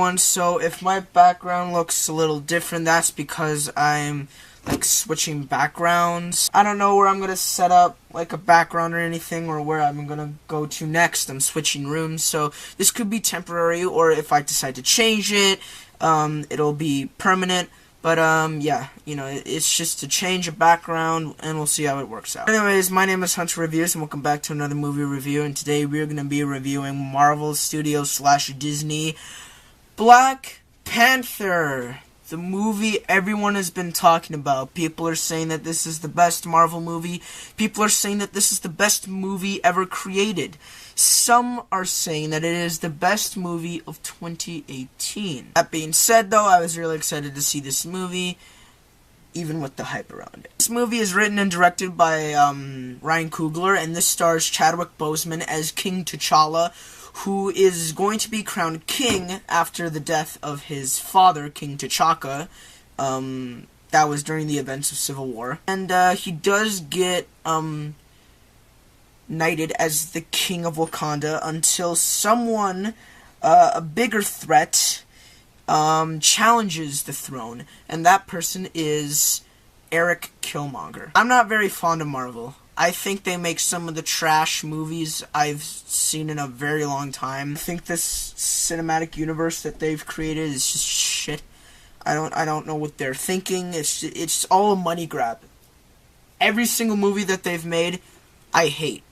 everyone. So if my background looks a little different, that's because I'm like switching backgrounds. I don't know where I'm gonna set up like a background or anything, or where I'm gonna go to next. I'm switching rooms, so this could be temporary, or if I decide to change it, it'll be permanent. But yeah, you know, it's just to change a background, and we'll see how it works out. Anyways, my name is Hunter Reviews, and welcome back to another movie review. And today we're gonna be reviewing Marvel Studios / Disney Black Panther, the movie everyone has been talking about. People are saying that this is the best Marvel movie. People are saying that this is the best movie ever created. Some are saying that it is the best movie of 2018. That being said, though, I was really excited to see this movie, even with the hype around it. This movie is written and directed by Ryan Coogler, and this stars Chadwick Boseman as King T'Challa, who is going to be crowned king after the death of his father, King T'Chaka. That was during the events of Civil War. And he does get knighted as the king of Wakanda until someone, a bigger threat, challenges the throne, and that person is Erik Killmonger. I'm not very fond of Marvel. I think they make some of the trash movies I've seen in a very long time. I think this cinematic universe that they've created is just shit. I don't know what they're thinking. It's all a money grab. Every single movie that they've made, I hate.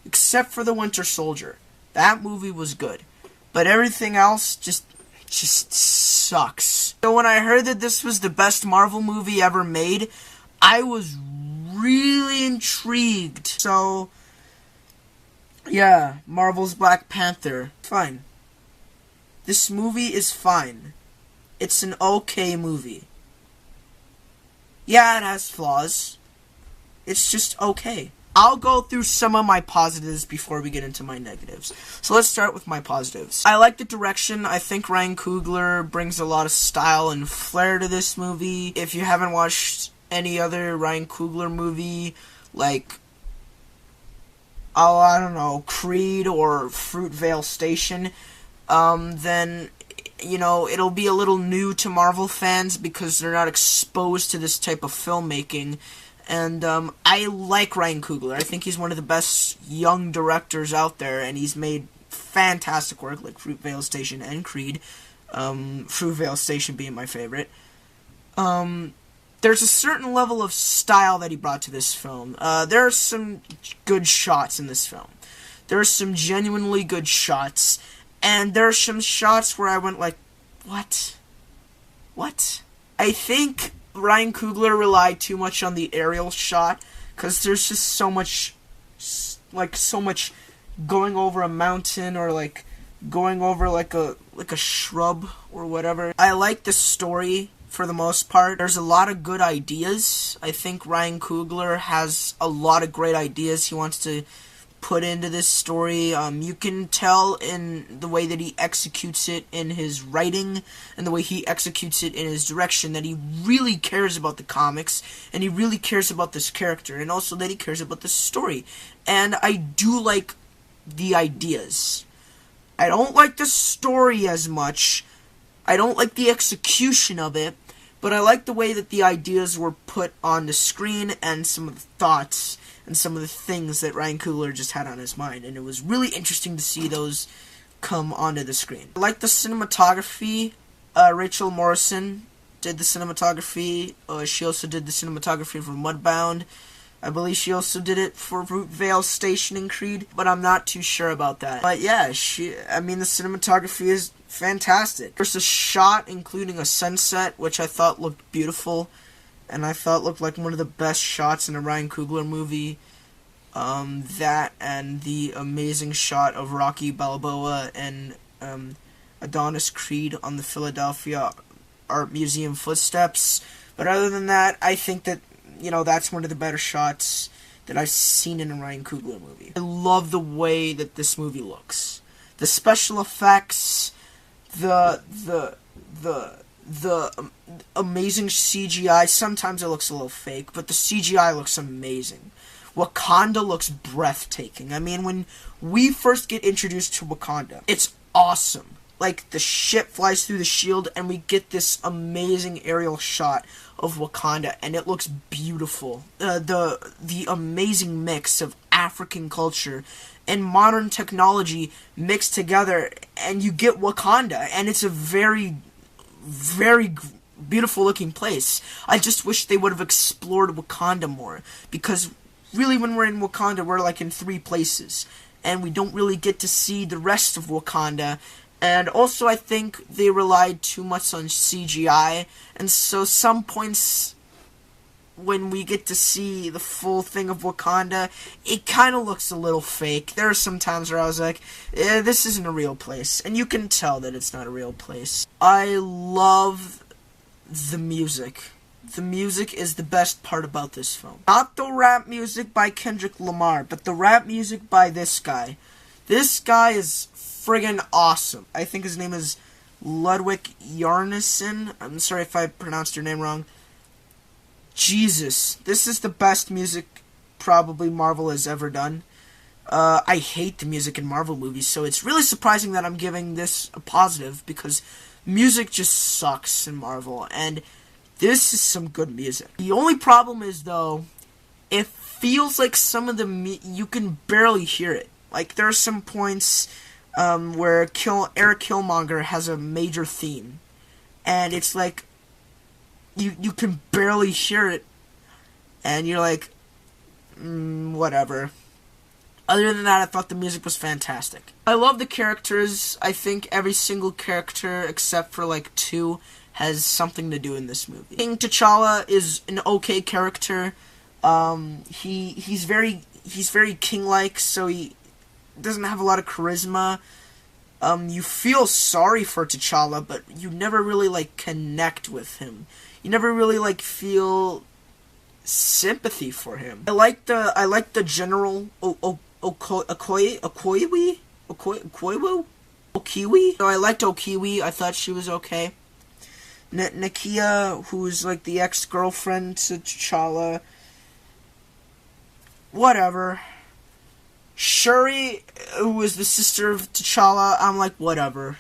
Except for The Winter Soldier. That movie was good. But everything else just sucks. So when I heard that this was the best Marvel movie ever made, I was really intrigued. So, yeah, Marvel's Black Panther. Fine. This movie is fine. It's an okay movie. Yeah, it has flaws. It's just okay. I'll go through some of my positives before we get into my negatives. So let's start with my positives. I like the direction. I think Ryan Coogler brings a lot of style and flair to this movie. If you haven't watched any other Ryan Coogler movie, like, I don't know, Creed or Fruitvale Station, then, you know, it'll be a little new to Marvel fans because they're not exposed to this type of filmmaking. And I like Ryan Coogler. I think he's one of the best young directors out there, and he's made fantastic work like Fruitvale Station and Creed. Fruitvale Station being my favorite. There's a certain level of style that he brought to this film. There are some good shots in this film. There are some genuinely good shots, and there are some shots where I went like, what? What? I think Ryan Coogler relied too much on the aerial shot, because there's just so much going over a mountain, or like going over like a shrub or whatever. I like the story for the most part. There's a lot of good ideas. I think Ryan Coogler has a lot of great ideas he wants to put into this story. You can tell in the way that he executes it in his writing and the way he executes it in his direction that he really cares about the comics, and he really cares about this character, and also that he cares about the story. And I do like the ideas. I don't like the story as much. I don't like the execution of it, but I like the way that the ideas were put on the screen, and some of the thoughts and some of the things that Ryan Coogler just had on his mind, and it was really interesting to see those come onto the screen. I like the cinematography. Rachel Morrison did the cinematography. She also did the cinematography for Mudbound. I believe she also did it for Fruitvale Station and Creed, but I'm not too sure about that. But yeah, the cinematography is fantastic. There's a shot including a sunset, which I thought looked beautiful, and I thought looked like one of the best shots in a Ryan Coogler movie. That and the amazing shot of Rocky Balboa and Adonis Creed on the Philadelphia Art Museum footsteps. But other than that, I think that, you know, that's one of the better shots that I've seen in a Ryan Coogler movie. I love the way that this movie looks. The special effects, the amazing CGI. Sometimes it looks a little fake, but the CGI looks amazing. Wakanda looks breathtaking. I mean, when we first get introduced to Wakanda, it's awesome. like, the ship flies through the shield, and we get this amazing aerial shot of Wakanda, and it looks beautiful. The amazing mix of African culture and modern technology mixed together, and you get Wakanda, and it's a very, very beautiful looking place. I just wish they would have explored Wakanda more, because really when we're in Wakanda, we're like in 3 places, and we don't really get to see the rest of Wakanda. And also, I think they relied too much on CGI, and so some points when we get to see the full thing of Wakanda, it kind of looks a little fake. There are some times where I was like, this isn't a real place, and you can tell that it's not a real place. I love the music. The music is the best part about this film. Not the rap music by Kendrick Lamar, but the rap music by this guy. This guy is friggin' awesome. I think his name is Ludwig Göransson. I'm sorry if I pronounced your name wrong. Jesus, this is the best music probably Marvel has ever done. I hate the music in Marvel movies, so it's really surprising that I'm giving this a positive, because music just sucks in Marvel, and this is some good music. The only problem is, though, it feels like some of the you can barely hear it. Like, there are some points where Erik Killmonger has a major theme, and it's like you can barely hear it, and you're like, whatever. Other than that, I thought the music was fantastic. I love the characters. I think every single character except for like 2 has something to do in this movie. King T'Challa is an okay character. He's very king-like, so he doesn't have a lot of charisma. You feel sorry for T'Challa, but you never really, like, connect with him. You never really, like, feel sympathy for him. I like the General Okoye? So I liked Okiwi. I thought she was okay. Nakia, who's, like, the ex-girlfriend to T'Challa. Whatever. Shuri, who is the sister of T'Challa, I'm like, whatever.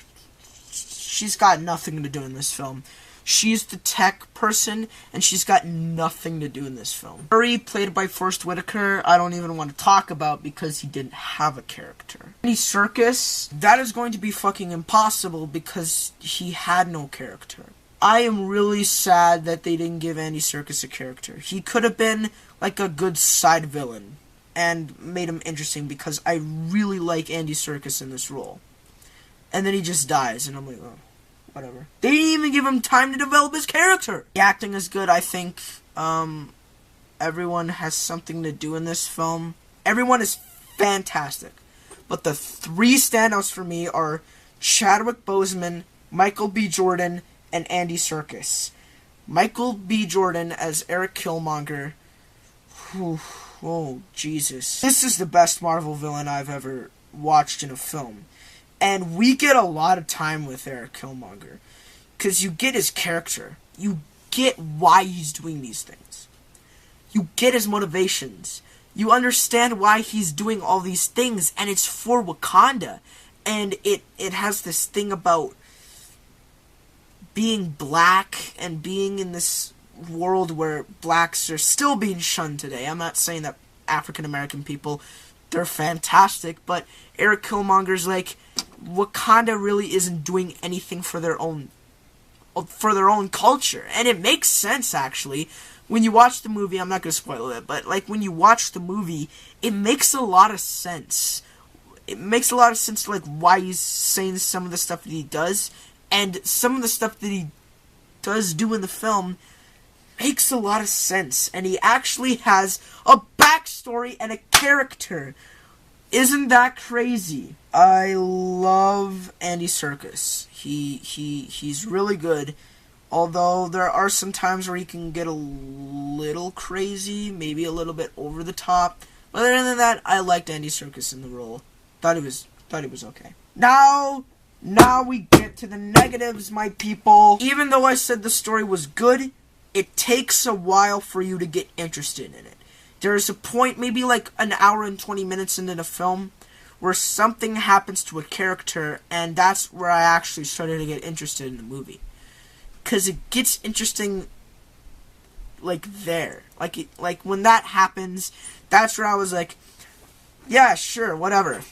She's got nothing to do in this film. She's the tech person, and she's got nothing to do in this film. Shuri, played by Forrest Whitaker, I don't even want to talk about because he didn't have a character. Andy Serkis, that is going to be fucking impossible because he had no character. I am really sad that they didn't give Andy Serkis a character. He could have been like a good side villain and made him interesting, because I really like Andy Serkis in this role. And then he just dies, and I'm like, oh, whatever. They didn't even give him time to develop his character. The acting is good. I think everyone has something to do in this film. Everyone is fantastic. But the 3 standouts for me are Chadwick Boseman, Michael B. Jordan, and Andy Serkis. Michael B. Jordan as Erik Killmonger. Whew. Oh, Jesus. This is the best Marvel villain I've ever watched in a film. And we get a lot of time with Erik Killmonger. Because you get his character. You get why he's doing these things. You get his motivations. You understand why he's doing all these things. And it's for Wakanda. And it has this thing about being black and being in this world where blacks are still being shunned today. I'm not saying that African American people, they're fantastic, but Erik Killmonger's like, Wakanda really isn't doing anything for their own culture, and it makes sense actually. When you watch the movie, I'm not gonna spoil it, but like when you watch the movie, it makes a lot of sense. It makes a lot of sense, like why he's saying some of the stuff that he does, and some of the stuff that he does do in the film makes a lot of sense, and he actually has a backstory and a character. Isn't that crazy? I love Andy Serkis. He's really good, although there are some times where he can get a little crazy, maybe a little bit over the top. But other than that, I liked Andy Serkis in the role. Thought he was okay. Now we get to the negatives, my people. Even though I said the story was good, it takes a while for you to get interested in it. There's a point, maybe like an hour and 20 minutes into the film, where something happens to a character, and that's where I actually started to get interested in the movie. Because it gets interesting, like, there. Like, when that happens, that's where I was like, yeah, sure, whatever.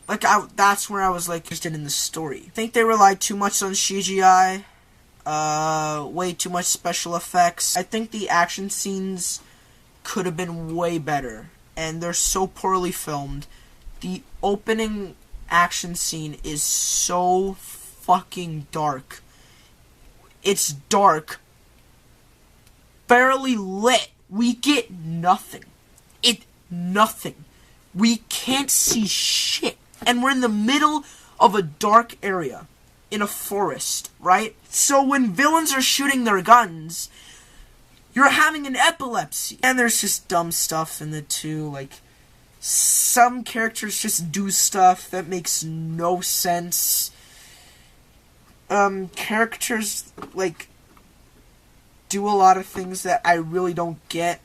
Like, that's where I was, like, interested in the story. I think they relied too much on CGI, way too much special effects. I think the action scenes could have been way better, and they're so poorly filmed. The opening action scene is so fucking dark. It's dark, barely lit. We get nothing. Nothing. We can't see shit. And we're in the middle of a dark area, in a forest, right? So when villains are shooting their guns, you're having an epilepsy. And there's just dumb stuff in the two, like, some characters just do stuff that makes no sense. Characters, like, do a lot of things that I really don't get.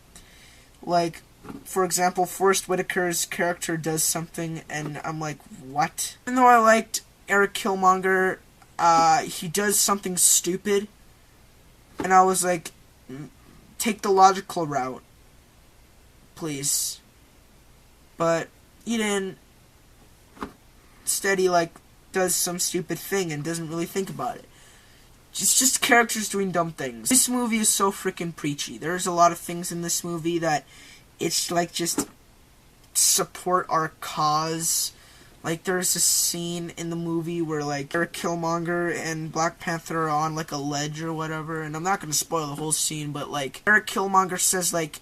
Like, for example, Forrest Whitaker's character does something, and I'm like, what? Even though I liked Erik Killmonger, he does something stupid, and I was like, take the logical route, please. But he didn't. Instead, he, like, does some stupid thing and doesn't really think about it. It's just characters doing dumb things. This movie is so freaking preachy. There's a lot of things in this movie that it's, like, just support our cause. Like, there's a scene in the movie where, like, Erik Killmonger and Black Panther are on, like, a ledge or whatever. And I'm not going to spoil the whole scene, but, like, Erik Killmonger says, like,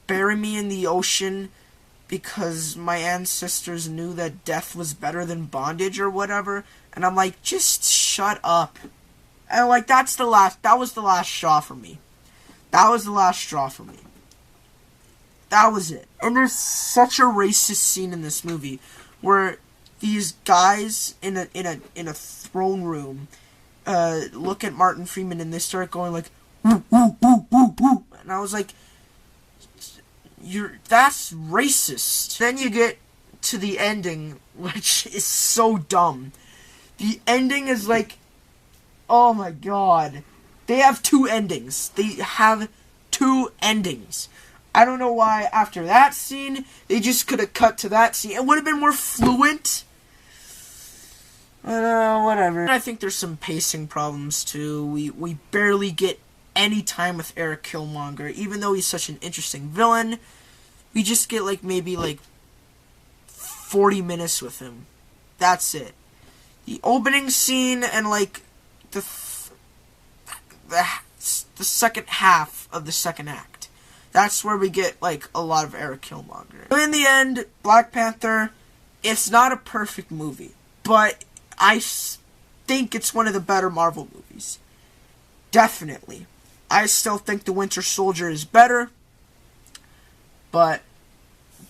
bury me in the ocean because my ancestors knew that death was better than bondage or whatever. And I'm like, just shut up. And, like, that was the last straw for me. That was the last straw for me. That was it. And there's such a racist scene in this movie where these guys in a throne room look at Martin Freeman and they start going like, woo, woo, woo, woo, woo. And I was like, that's racist. Then you get to the ending, which is so dumb. The ending is like, oh my god. They have two endings. They have two endings. I don't know why after that scene, they just could have cut to that scene. It would have been more fluent. But, whatever. I think there's some pacing problems, too. We barely get any time with Erik Killmonger. Even though he's such an interesting villain, we just get, like, maybe, like, 40 minutes with him. That's it. The opening scene and, like, the second half of the second act. That's where we get, like, a lot of Erik Killmonger. But in the end, Black Panther, it's not a perfect movie. But I think it's one of the better Marvel movies. Definitely. I still think The Winter Soldier is better. But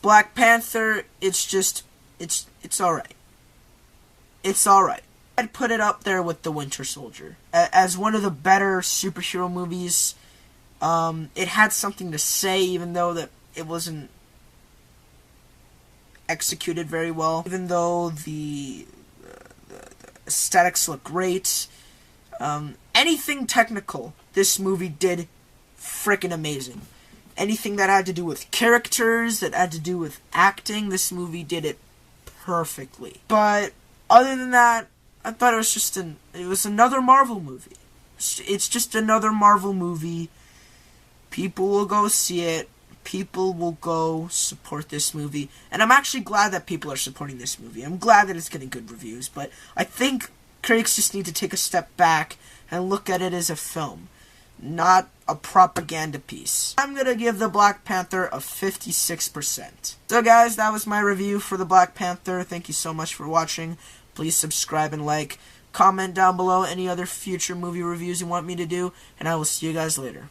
Black Panther, it's alright. It's alright. I'd put it up there with The Winter Soldier. As one of the better superhero movies. It had something to say, even though that it wasn't executed very well. Even though the aesthetics look great. Anything technical, this movie did frickin' amazing. Anything that had to do with characters, that had to do with acting, this movie did it perfectly. But other than that, I thought it was another Marvel movie. It's just another Marvel movie. People will go see it. People will go support this movie. And I'm actually glad that people are supporting this movie. I'm glad that it's getting good reviews. But I think critics just need to take a step back and look at it as a film, not a propaganda piece. I'm going to give the Black Panther a 56%. So guys, that was my review for the Black Panther. Thank you so much for watching. Please subscribe and like. Comment down below any other future movie reviews you want me to do. And I will see you guys later.